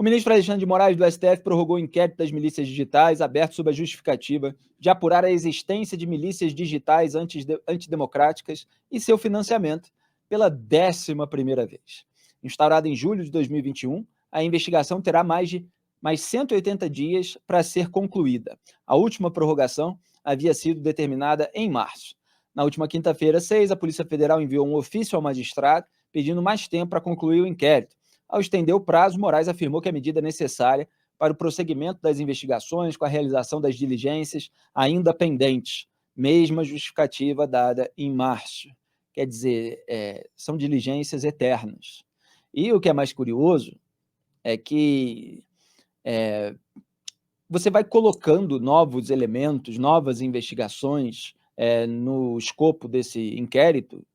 O ministro Alexandre de Moraes, do STF, prorrogou o inquérito das milícias digitais, aberto sob a justificativa de apurar a existência de milícias digitais antidemocráticas e seu financiamento pela 11ª vez. Instaurada em julho de 2021, a investigação terá mais 180 dias para ser concluída. A última prorrogação havia sido determinada em março. Na última quinta-feira, 6, a Polícia Federal enviou um ofício ao magistrado pedindo mais tempo para concluir o inquérito. Ao estender o prazo, Moraes afirmou que a medida é necessária para o prosseguimento das investigações com a realização das diligências ainda pendentes, mesma justificativa dada em março. Quer dizer, são diligências eternas. E o que é mais curioso é que você vai colocando novos elementos, novas investigações no escopo desse inquérito,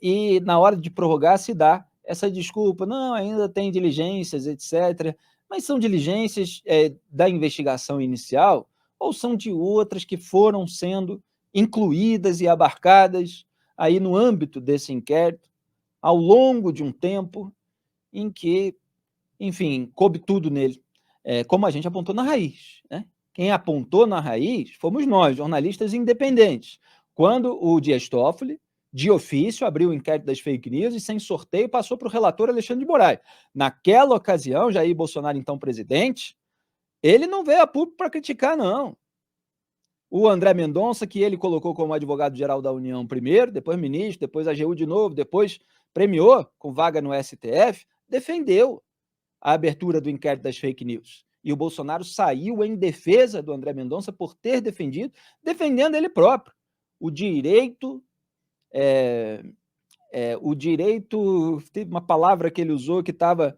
e na hora de prorrogar se dá essa desculpa, não, ainda tem diligências, etc. Mas são diligências da investigação inicial ou são de outras que foram sendo incluídas e abarcadas aí no âmbito desse inquérito ao longo de um tempo em que, enfim, coube tudo nele, como a gente apontou na raiz, né? Quem apontou na raiz fomos nós, jornalistas independentes, quando o Dias Toffoli, de ofício, abriu o inquérito das fake news e, sem sorteio, passou para o relator Alexandre de Moraes. Naquela ocasião, Jair Bolsonaro, então presidente, ele não veio a público para criticar, não. O André Mendonça, que ele colocou como advogado-geral da União primeiro, depois ministro, depois AGU de novo, depois premiou com vaga no STF, defendeu a abertura do inquérito das fake news. E o Bolsonaro saiu em defesa do André Mendonça por ter defendendo ele próprio, o direito, teve uma palavra que ele usou que estava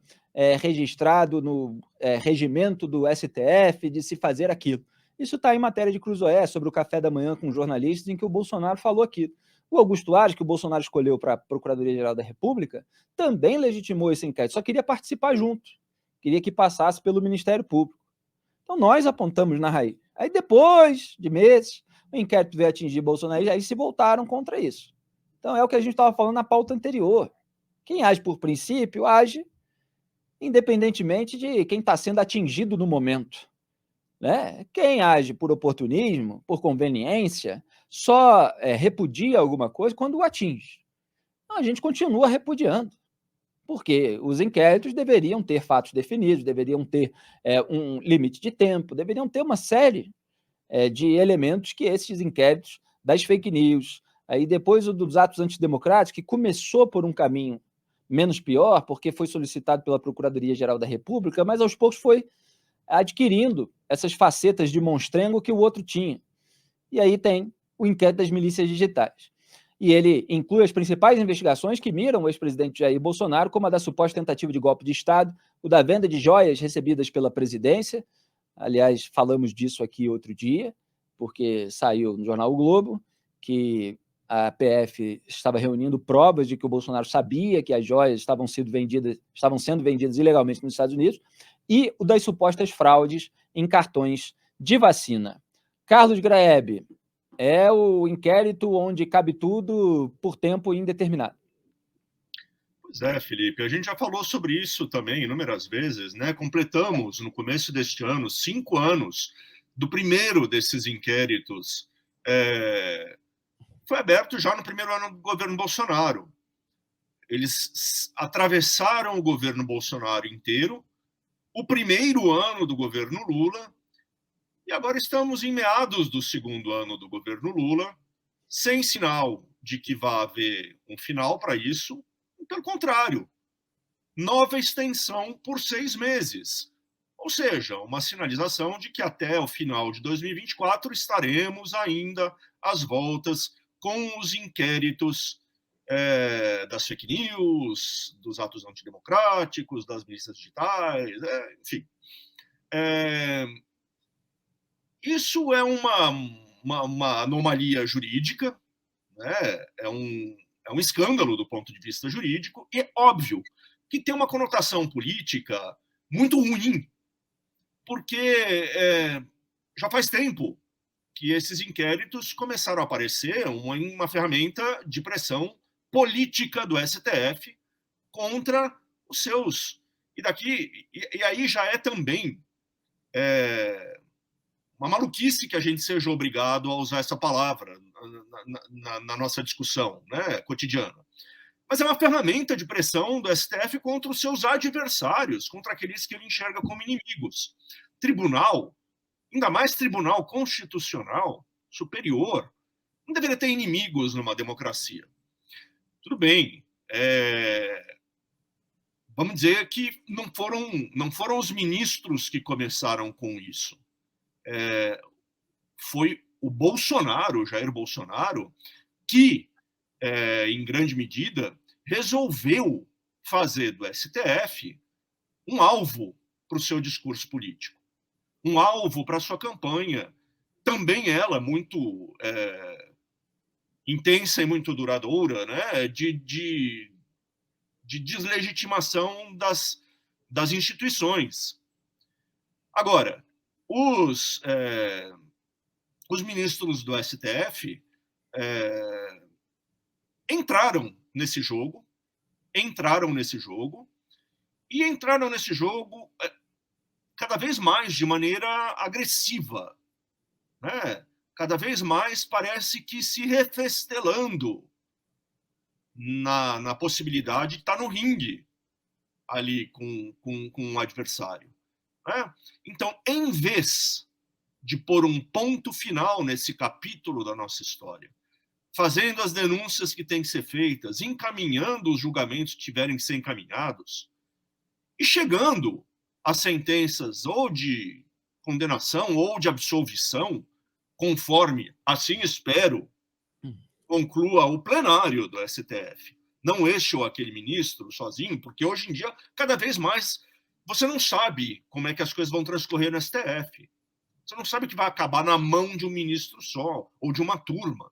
registrado no regimento do STF de se fazer aquilo. Isso está em matéria de Cruzoé, sobre o café da manhã com jornalistas, em que o Bolsonaro falou aquilo. O Augusto Aras, que o Bolsonaro escolheu para a Procuradoria-Geral da República, também legitimou esse inquérito, só queria participar junto, queria que passasse pelo Ministério Público. Então nós apontamos na raiz. Aí depois de meses, o inquérito veio atingir Bolsonaro e aí se voltaram contra isso. Então é o que a gente estava falando na pauta anterior. Quem age por princípio, age independentemente de quem está sendo atingido no momento. Né? Quem age por oportunismo, por conveniência, só repudia alguma coisa quando o atinge. Então, a gente continua repudiando, porque os inquéritos deveriam ter fatos definidos, deveriam ter um limite de tempo, deveriam ter uma série de elementos que esses inquéritos das fake news, aí depois o dos atos antidemocráticos, que começou por um caminho menos pior, porque foi solicitado pela Procuradoria-Geral da República, mas aos poucos foi adquirindo essas facetas de monstrengo que o outro tinha. E aí tem o inquérito das milícias digitais. E ele inclui as principais investigações que miram o ex-presidente Jair Bolsonaro, como a da suposta tentativa de golpe de Estado, o da venda de joias recebidas pela presidência. Aliás, falamos disso aqui outro dia, porque saiu no jornal O Globo, que a PF estava reunindo provas de que o Bolsonaro sabia que as joias estavam sendo vendidas ilegalmente nos Estados Unidos, e o das supostas fraudes em cartões de vacina. Carlos Graeb, é o inquérito onde cabe tudo por tempo indeterminado. Pois é, Felipe, a gente já falou sobre isso também inúmeras vezes, né? Completamos, no começo deste ano, 5 anos do primeiro desses inquéritos. Foi aberto já no primeiro ano do governo Bolsonaro. Eles atravessaram o governo Bolsonaro inteiro, o primeiro ano do governo Lula, e agora estamos em meados do segundo ano do governo Lula, sem sinal de que vá haver um final para isso. Pelo contrário, nova extensão por 6 meses. Ou seja, uma sinalização de que até o final de 2024 estaremos ainda às voltas com os inquéritos das fake news, dos atos antidemocráticos, das milícias digitais, enfim. Isso é uma anomalia jurídica, né? É um escândalo do ponto de vista jurídico, e é óbvio que tem uma conotação política muito ruim, porque já faz tempo que esses inquéritos começaram a aparecer uma ferramenta de pressão política do STF contra os seus E aí já é também uma maluquice que a gente seja obrigado a usar essa palavra na nossa discussão, né, cotidiana. Mas é uma ferramenta de pressão do STF contra os seus adversários, contra aqueles que ele enxerga como inimigos. Tribunal, ainda mais tribunal constitucional, superior, não deveria ter inimigos numa democracia. Tudo bem, vamos dizer que não foram os ministros que começaram com isso. Foi o Bolsonaro, o Jair Bolsonaro, que, em grande medida, resolveu fazer do STF um alvo para o seu discurso político, um alvo para a sua campanha, também ela muito intensa e muito duradoura, né, de deslegitimação das instituições. Agora, os ministros do STF entraram nesse jogo cada vez mais de maneira agressiva, né? Cada vez mais parece que se refestelando na possibilidade de estar no ringue ali com um adversário, né? Então, em vez de pôr um ponto final nesse capítulo da nossa história, fazendo as denúncias que têm que ser feitas, encaminhando os julgamentos que tiverem que ser encaminhados e chegando a sentenças ou de condenação ou de absolvição, conforme, assim espero, conclua o plenário do STF. Não este ou aquele ministro sozinho, porque hoje em dia, cada vez mais, você não sabe como é que as coisas vão transcorrer no STF. Você não sabe que vai acabar na mão de um ministro só, ou de uma turma.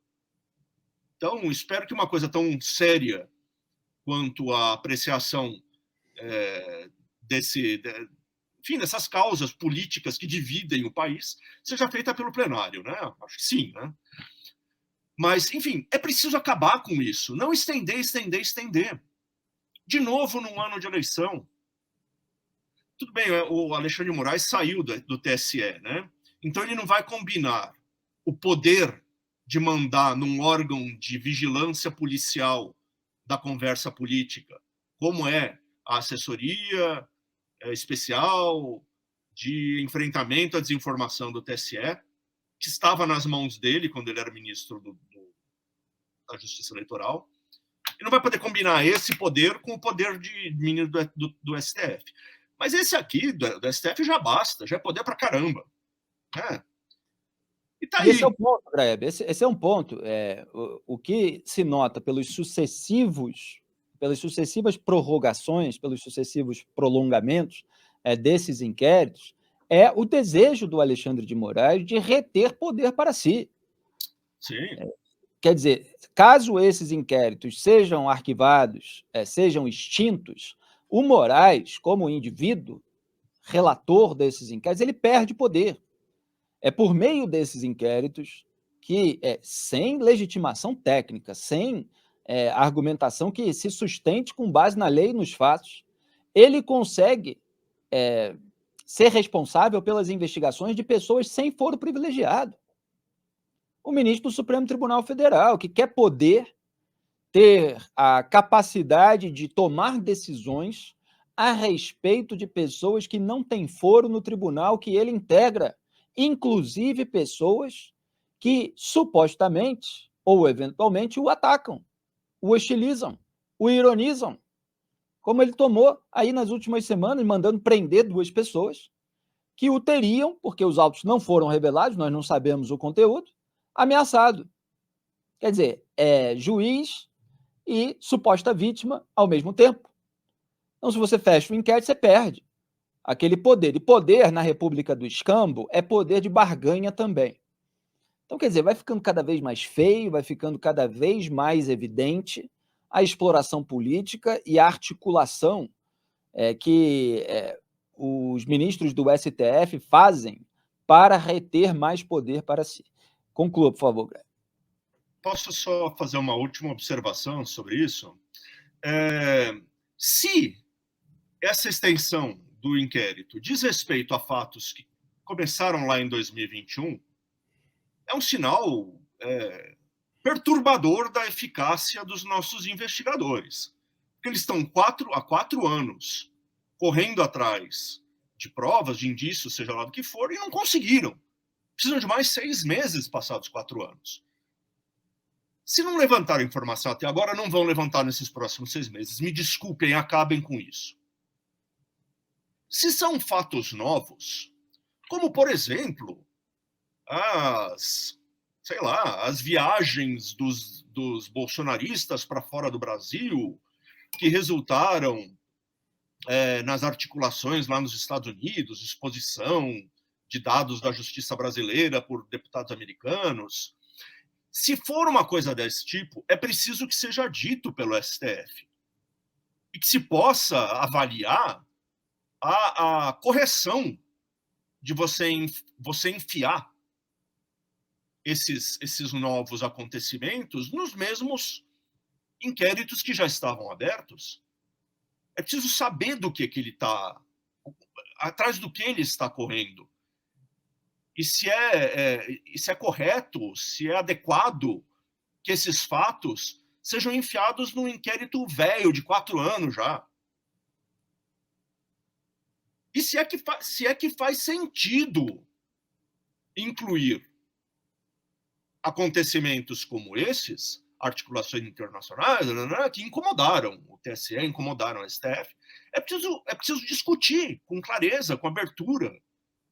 Então, espero que uma coisa tão séria quanto a apreciação dessas causas políticas que dividem o país seja feita pelo plenário, né? Acho que sim, né? Mas, enfim, é preciso acabar com isso. Não estender. De novo, num ano de eleição. Tudo bem, o Alexandre de Moraes saiu do TSE, né? Então ele não vai combinar o poder de mandar num órgão de vigilância policial da conversa política, como é a assessoria especial de enfrentamento à desinformação do TSE, que estava nas mãos dele quando ele era ministro da Justiça Eleitoral. E não vai poder combinar esse poder com o poder de ministro do STF. Mas esse aqui, do STF, já basta, já é poder pra caramba. E tá aí. Esse é o ponto, Graeb, esse é um ponto. O que se nota pelas sucessivas prorrogações, pelos sucessivos prolongamentos desses inquéritos, é o desejo do Alexandre de Moraes de reter poder para si. Sim. Quer dizer, caso esses inquéritos sejam arquivados, sejam extintos, o Moraes, como indivíduo, relator desses inquéritos, ele perde poder. É por meio desses inquéritos que, sem legitimação técnica, sem argumentação que se sustente com base na lei e nos fatos, ele consegue ser responsável pelas investigações de pessoas sem foro privilegiado. O ministro do Supremo Tribunal Federal, que quer poder ter a capacidade de tomar decisões a respeito de pessoas que não têm foro no tribunal que ele integra, inclusive pessoas que supostamente ou eventualmente o atacam, o hostilizam, o ironizam, como ele tomou aí nas últimas semanas, mandando prender 2 pessoas que o teriam, porque os autos não foram revelados, nós não sabemos o conteúdo, ameaçado. Quer dizer, juiz e suposta vítima ao mesmo tempo. Então, se você fecha o inquérito, você perde aquele poder. E poder na República do Escambo é poder de barganha também. Então, quer dizer, vai ficando cada vez mais feio, vai ficando cada vez mais evidente a exploração política e a articulação que os ministros do STF fazem para reter mais poder para si. Conclua, por favor, Greg. Posso só fazer uma última observação sobre isso? Se essa extensão do inquérito diz respeito a fatos que começaram lá em 2021, é um sinal perturbador da eficácia dos nossos investigadores. Porque eles estão há 4 anos correndo atrás de provas, de indícios, seja lá do que for, e não conseguiram. Precisam de mais 6 meses passados 4 anos. Se não levantaram informação até agora, não vão levantar nesses próximos 6 meses. Me desculpem, acabem com isso. Se são fatos novos, como, por exemplo, as viagens dos bolsonaristas para fora do Brasil, que resultaram nas articulações lá nos Estados Unidos, exposição de dados da justiça brasileira por deputados americanos. Se for uma coisa desse tipo, é preciso que seja dito pelo STF e que se possa avaliar a correção de você enfiar esses novos acontecimentos nos mesmos inquéritos que já estavam abertos. É preciso saber do que ele está, atrás do que ele está correndo. E se é correto, se é adequado que esses fatos sejam enfiados num inquérito velho de 4 anos já. E se é que faz sentido incluir acontecimentos como esses, articulações internacionais, que incomodaram o TSE, incomodaram o STF. É preciso discutir com clareza, com abertura.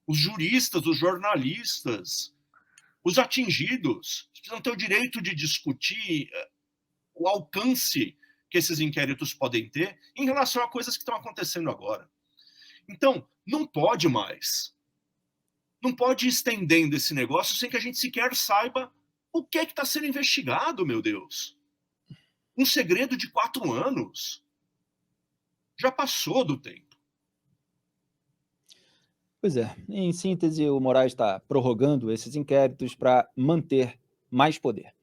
Os juristas, os jornalistas, os atingidos precisam ter o direito de discutir o alcance que esses inquéritos podem ter em relação a coisas que estão acontecendo agora. Então, não pode mais. Não pode ir estendendo esse negócio sem que a gente sequer saiba o que está sendo investigado, meu Deus. Um segredo de 4 anos. Já passou do tempo. Pois é, em síntese, o Moraes está prorrogando esses inquéritos para manter mais poder.